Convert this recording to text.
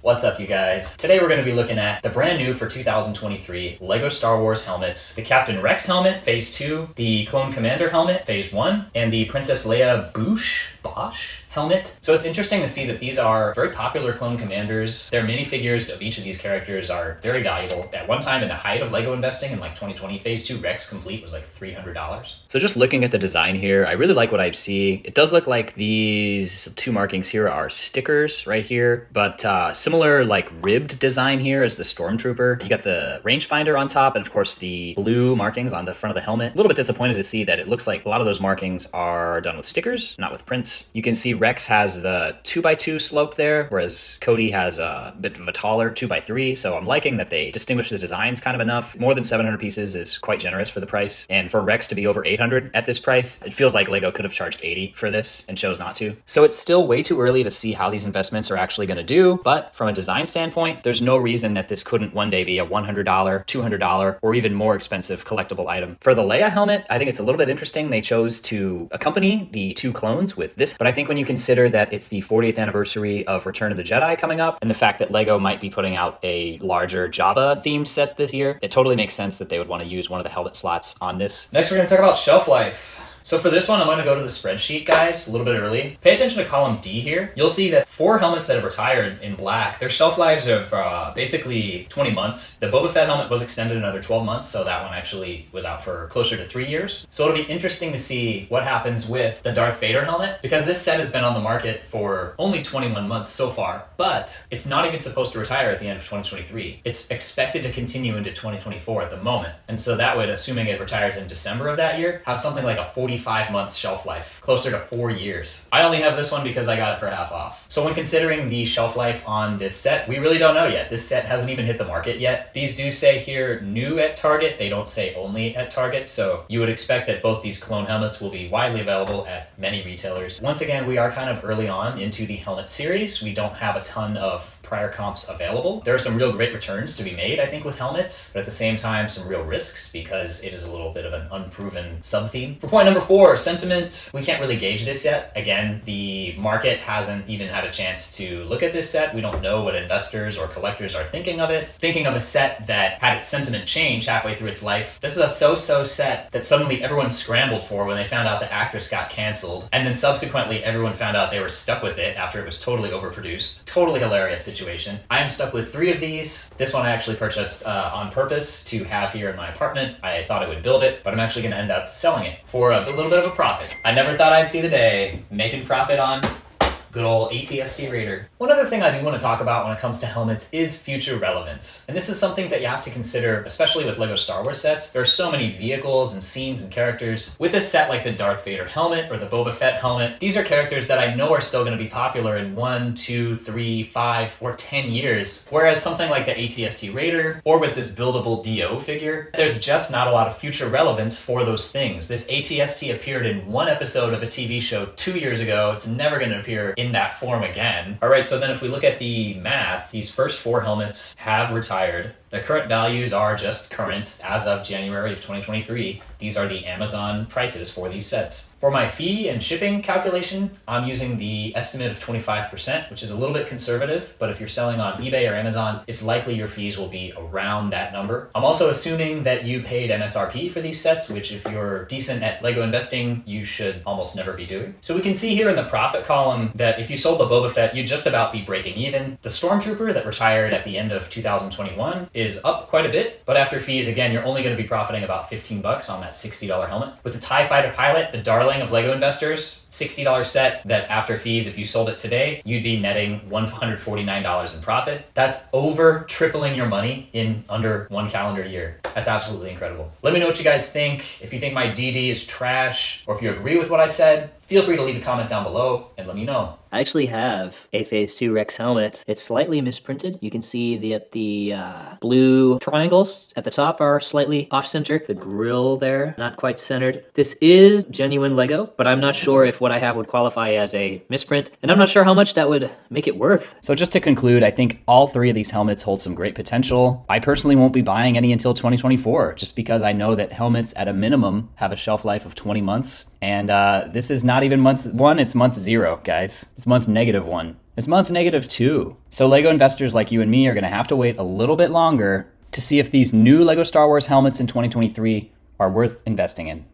What's up, you guys? Today we're going to be looking at the brand new for 2023 LEGO Star Wars helmets, the Captain Rex helmet, Phase 2, the Clone Commander helmet, Phase 1, and the Princess Leia Bosch helmet. So it's interesting to see that these are very popular clone commanders. Their minifigures of each of these characters are very valuable. At one time in the height of LEGO investing in like 2020, Phase 2 Rex Complete was like $300. So just looking at the design here, I really like what I see. It does look like these two markings here are stickers right here, but similar like ribbed design here as the Stormtrooper. You got the rangefinder on top and of course the blue markings on the front of the helmet. A little bit disappointed to see that it looks like a lot of those markings are done with stickers, not with prints. You can see Rex has the 2x2 slope there, whereas Cody has a bit of a taller 2x3. So I'm liking that they distinguish the designs kind of enough. More than 700 pieces is quite generous for the price. And for Rex to be over 800 at this price, it feels like LEGO could have charged 80 for this and chose not to. So it's still way too early to see how these investments are actually going to do. But from a design standpoint, there's no reason that this couldn't one day be a $100, $200, or even more expensive collectible item. For the Leia helmet, I think it's a little bit interesting. They chose to accompany the two clones with this, but I think when you consider that it's the 40th anniversary of Return of the Jedi coming up, and the fact that LEGO might be putting out a larger Jabba themed set this year, it totally makes sense that they would want to use one of the helmet slots on this. Next, we're going to talk about shelf life. So for this one, I'm going to go to the spreadsheet, guys, a little bit early. Pay attention to column D here. You'll see that 4 helmets that have retired in black, their shelf lives of basically 20 months. The Boba Fett helmet was extended another 12 months, so that one actually was out for closer to 3 years. So it'll be interesting to see what happens with the Darth Vader helmet, because this set has been on the market for only 21 months so far, but it's not even supposed to retire at the end of 2023. It's expected to continue into 2024 at the moment. And so that would, assuming it retires in December of that year, have something like a 45 months shelf life, closer to 4 years. I only have this one because I got it for half off. So when considering the shelf life on this set, we really don't know yet. This set hasn't even hit the market yet. These do say here new at Target. They don't say only at Target. So you would expect that both these clone helmets will be widely available at many retailers. Once again, we are kind of early on into the helmet series. We don't have a ton of prior comps available. There are some real great returns to be made, I think, with helmets, but at the same time, some real risks because it is a little bit of an unproven sub-theme. For point number 4, sentiment. We can't really gauge this yet. Again, the market hasn't even had a chance to look at this set. We don't know what investors or collectors are thinking of it. Thinking of a set that had its sentiment change halfway through its life. This is a so-so set that suddenly everyone scrambled for when they found out the actress got canceled, and then subsequently everyone found out they were stuck with it after it was totally overproduced. Totally hilarious situation. I am stuck with 3 of these. This one I actually purchased on purpose to have here in my apartment. I thought I would build it, but I'm actually going to end up selling it for a little bit of a profit. I never thought I'd see the day making profit on good old ATST Raider. One other thing I do want to talk about when it comes to helmets is future relevance. And this is something that you have to consider, especially with LEGO Star Wars sets. There are so many vehicles and scenes and characters. With a set like the Darth Vader helmet or the Boba Fett helmet, these are characters that I know are still going to be popular in 1, 2, 3, 5, or 10 years. Whereas something like the ATST Raider or with this buildable DO figure, there's just not a lot of future relevance for those things. This ATST appeared in 1 episode of a TV show 2 years ago. It's never going to appear in that form again. All right, so then if we look at the math, these first 4 helmets have retired. The current values are just current as of January of 2023. These are the Amazon prices for these sets. For my fee and shipping calculation, I'm using the estimate of 25%, which is a little bit conservative, but if you're selling on eBay or Amazon, it's likely your fees will be around that number. I'm also assuming that you paid MSRP for these sets, which if you're decent at LEGO investing, you should almost never be doing. So we can see here in the profit column that if you sold the Boba Fett, you'd just about be breaking even. The Stormtrooper that retired at the end of 2021 is up quite a bit, but after fees, again, you're only going to be profiting about $15 on that $60 helmet. With the TIE Fighter Pilot, the darling of LEGO investors, $60 set that after fees, if you sold it today, you'd be netting $149 in profit. That's over tripling your money in under 1 calendar year. That's absolutely incredible. Let me know what you guys think. If you think my DD is trash, or if you agree with what I said, feel free to leave a comment down below and let me know. I actually have a Phase 2 Rex helmet. It's slightly misprinted. You can see that the blue triangles at the top are slightly off-center. The grill there, not quite centered. This is genuine LEGO, but I'm not sure if what I have would qualify as a misprint, and I'm not sure how much that would make it worth. So just to conclude, I think all 3 of these helmets hold some great potential. I personally won't be buying any until 2024, just because I know that helmets at a minimum have a shelf life of 20 months. And this is not even month 1, it's month 0, guys. It's month -1. It's month -2. So LEGO investors like you and me are going to have to wait a little bit longer to see if these new LEGO Star Wars helmets in 2023 are worth investing in.